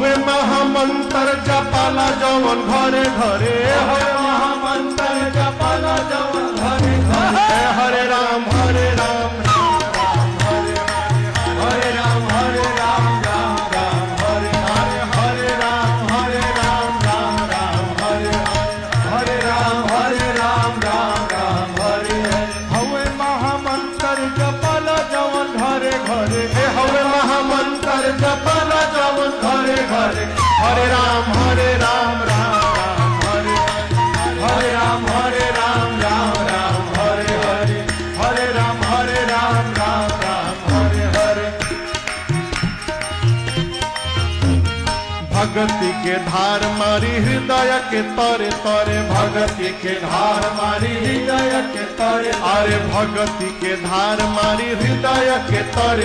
हवे महामंत्र जपाला जवन घरे घरे, हवे महामंत्र जपाला जवन घरे घरे। हरे राम हरे राम राम राम हरे हरे, हरे राम राम राम हरे हरे, हरे राम राम राम हरे हरे, हरे राम राम हरे हरे। हवे महामंत्र जपाला जवन घरे घरे, हवे महामंत्र जपाला जवन घरे घरे। हरे राम राम राम हरे हरे, हरे राम राम राम हरे हरे, हरे राम राम राम हरे हरे। भगति के धार मारी हृदय के तरे तरे, भगति के धार मारी हृदय के तरे, अरे भगति के धार मारी हृदय के तरे।